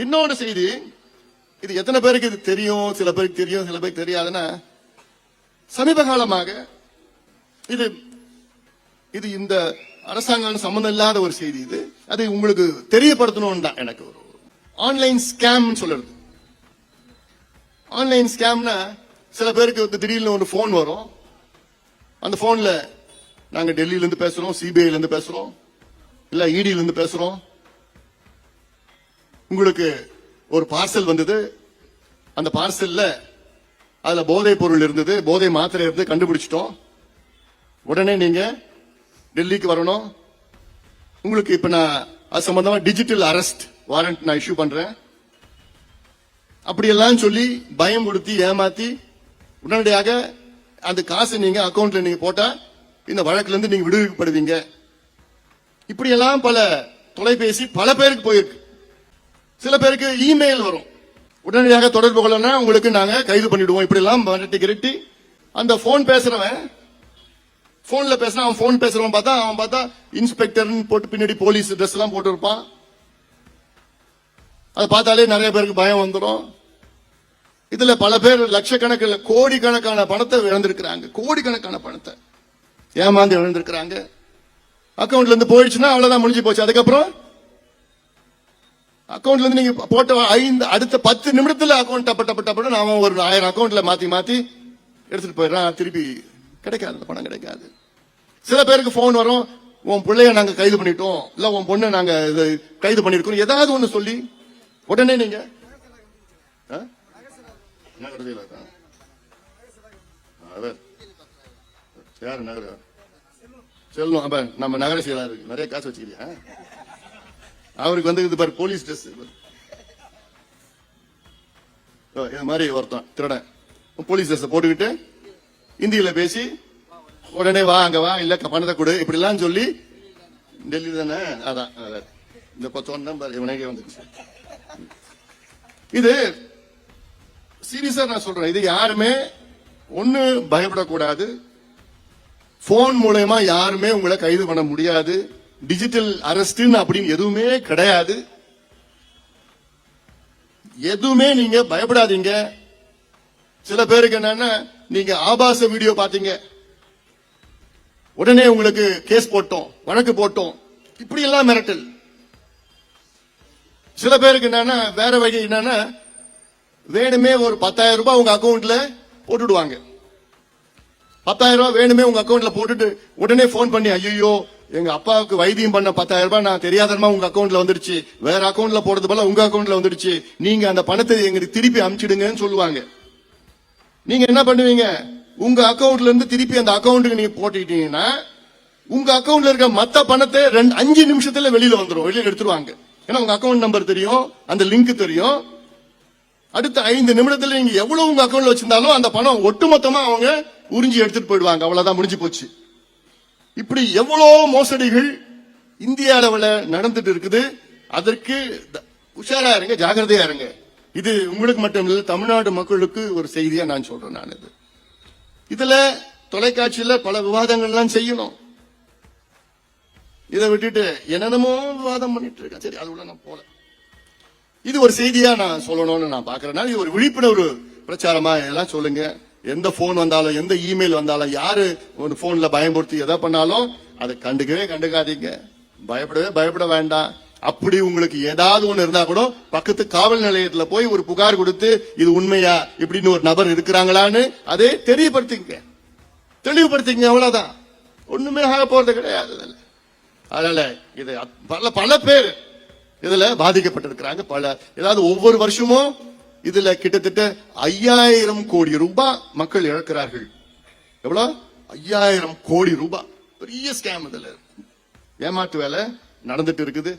இன்னொரு செய்தி, இது எத்தனை பேருக்கு இது தெரியும், சில பேருக்கு தெரியும், சில பேருக்கு தெரியாதுன்னா, சமீப காலமாக இது இது இந்த அரசாங்கம் சம்பந்தம் இல்லாத ஒரு செய்தி. இது அது உங்களுக்கு தெரியப்படுத்தணும் தான். எனக்கு ஒரு ஆன்லைன் ஸ்கேம் சொல்றது. ஆன்லைன் ஸ்கேம்னா சில பேருக்கு திடீர்னு ஒரு போன் வரும். அந்த போன்ல நாங்க டெல்லியில இருந்து பேசுறோம், சிபிஐல இருந்து பேசுறோம், இல்ல இடியில இருந்து பேசுறோம், உங்களுக்கு ஒரு பார்சல் வந்தது, அந்த பார்சல்ல அதுல போதை பொருள் இருந்தது, போதை மாத்திரை இருந்து கண்டுபிடிச்சிட்டோம், உடனே நீங்க டெல்லிக்கு வரணும், உங்களுக்கு இப்ப நான் அது சம்பந்தமா டிஜிட்டல் அரெஸ்ட் வாரண்ட் நான் இஷ்யூ பண்றேன், அப்படியெல்லாம் சொல்லி பயம் கொடுத்தி ஏமாத்தி உடனடியாக அந்த காசு நீங்க அக்கௌண்ட்ல நீங்க போட்டா இந்த வழக்குல இருந்து நீங்க விடுவிக்கப்படுவீங்க. இப்படியெல்லாம் பல தொலைபேசி பல பேருக்கு போயிருக்கு. சில பேருக்கு இமெயில் வரும், உடனடியாக தொடர்பு கொள்ளனா உங்களுக்கு நாங்க கைது பண்ணிடுவோம். இப்படி எல்லாம் கிரட்டி அந்த போன் பேசுறவன் போன்ல பேசினா அவன் போன் பேசுறவன் பார்த்தா இன்ஸ்பெக்டர் போட்டு பின்னாடி போலீஸ் ட்ரெஸ் எல்லாம் போட்டு இருப்பான். அதை பார்த்தாலே நிறைய பேருக்கு பயம் வந்துடும். இதுல பல பேர் லட்சக்கணக்கில் கோடிக்கணக்கான பணத்தை இழந்திருக்கிறாங்க. கோடிக்கணக்கான பணத்தை ஏமாந்து இழந்திருக்கிறாங்க. அக்கௌண்ட்ல இருந்து போயிடுச்சுன்னா அவ்வளவுதான், முடிஞ்சு போச்சு. அதுக்கப்புறம் அக்கௌண்ட்ல இருந்து நீங்க போட்ட அடுத்த 10 நிமிடத்துல அக்கௌண்ட் டப்ப நாம ஒரு 1000 அக்கௌண்ட்ல மாத்தி எடுத்துட்டு போயிடறான். திருப்பி கிடைக்காது, பணம் கிடைக்காது. சில பேருக்கு போன் வரும், உன் பிள்ளைய நாங்க கைது பண்ணிட்டோம், இல்ல உன் பொண்ணை நாங்க கைது பண்ணிருக்கோம், ஏதாவது ஒண்ணு சொல்லி உடனே நீங்க யாரு நகர செல்லும் நம்ம நகர செயலாளர் நிறைய காசு வச்சுக்கிறியா, அவருக்கு வந்து இது பாரு போலீஸ் ட்ரெஸ். இது மாதிரி ஒருத்தன் திருடன் போலீஸ் ட்ரெஸ் போட்டுக்கிட்டு இந்தியில பேசி உடனே வா அங்க வா, இல்ல பணத்தை கொடு, இப்படி எல்லாம் சொல்லி டெல்லி தானே அதான் இந்த இவனே வந்துச்சு. இது சீரியஸா நான் சொல்றேன். இது யாருமே ஒண்ணு பயப்படக்கூடாது. போன் மூலமா யாருமே உங்களை கைது பண்ண முடியாது. டிஜிட்டல் அரெஸ்ட் அப்படின்னு எதுவுமே கிடையாது. எதுவுமே நீங்க பயப்படாதீங்க. சில பேருக்கு என்னன்னா, நீங்க ஆபாச வீடியோ பாத்தீங்க, உடனே உங்களுக்கு கேஸ் போட்டோம், வழக்கு போட்டோம், இப்படி எல்லாம் மிரட்டல். சில பேருக்கு என்னன்னா வேற வகை, என்னன்னா வேணுமே ஒரு 10,000 ரூபாய் உங்க அக்கௌண்ட்ல போட்டுடுவாங்க. 10,000 ரூபாய் வேணுமே உங்க அக்கௌண்ட்ல போட்டுட்டு உடனே போன் பண்ணி, ஐயோ எங்க அப்பாவுக்கு வைத்தியம் பண்ண 10,000 ரூபாய் நான் தெரியாதமா உங்க அக்கௌண்ட்ல வந்துடுச்சு, வேற அக்கௌண்ட்ல போடுறது போல உங்க அக்கௌண்ட்ல வந்துடுச்சு, நீங்க அந்த பணத்தை எங்களுக்கு திருப்பி அனுப்பிச்சிடுங்கன்னு சொல்லுவாங்க. நீங்க என்ன பண்ணுவீங்க, உங்க அக்கௌண்ட்ல இருந்து திருப்பி அந்த அக்கௌண்ட்டுக்கு நீங்க போட்டுக்கிட்டீங்கன்னா உங்க அக்கௌண்ட்ல இருக்க மத்த பணத்தை 5 நிமிஷத்துல வெளியில வந்துடும், வெளியில எடுத்துருவாங்க. ஏன்னா உங்க அக்கௌண்ட் நம்பர் தெரியும், அந்த லிங்க் தெரியும். அடுத்த 5 நிமிடத்துல நீங்க எவ்வளவு உங்க அக்கௌண்ட்ல வச்சிருந்தாலும் அந்த பணம் ஒட்டுமொத்தமா அவங்க உறிஞ்சி எடுத்துட்டு போயிடுவாங்க. அவ்வளவுதான், முடிஞ்சு போச்சு. இப்படி எவ்வளவு மோசடிகள் இந்திய அளவுல நடந்துட்டு இருக்குது. அதற்கு உஷாரா இருங்க, ஜாகிரதையா இருங்க. இது உங்களுக்கு மட்டும் இல்ல, தமிழ்நாடு மக்களுக்கு ஒரு செய்தியா நான் சொல்றேன். நான் இதுல தொலைக்காட்சியில பல விவாதங்கள்லாம் செய்யணும். இதை விட்டுட்டு என்னென்னமோ விவாதம் பண்ணிட்டு இருக்கேன். சரி, அது உள்ள நான் போல. இது ஒரு செய்தியா நான் சொல்லணும்னு நான் பாக்குறேன். இது ஒரு விழிப்புணர்வு பிரச்சாரமா எல்லாம் சொல்லுங்க. எந்த போன் வந்தாலும், எந்த இமெயில் வந்தாலும், யாரு ஒரு போன்ல பயன்படுத்தி எதை பண்ணாலும் அதை கண்டுக்காதீங்க. பயப்பட வேண்டாம். அப்படி உங்களுக்கு ஏதாவது ஒண்ணு இருந்தா கூட பக்கத்து காவல் நிலையத்துல போய் ஒரு புகார் கொடுத்து இது உண்மையா இப்படின்னு ஒரு நபர் இருக்கிறாங்களான்னு அதை தெளிவுபடுத்திங்க. அவ்வளவுதான், ஒண்ணுமே ஆக போறது கிடையாது. அதனால இது பல பேர் இதுல பாதிக்கப்பட்டிருக்கிறாங்க. ஏதாவது ஒவ்வொரு வருஷமும் இதுல கிட்டத்தட்ட 5000 கோடி ரூபாய் மக்கள் இழக்கிறார்கள். எவ்வளவு? 5000 கோடி ரூபாய். பெரிய ஸ்கேம். இதுல ஏமாற்று வேலை நடந்துட்டு இருக்குது.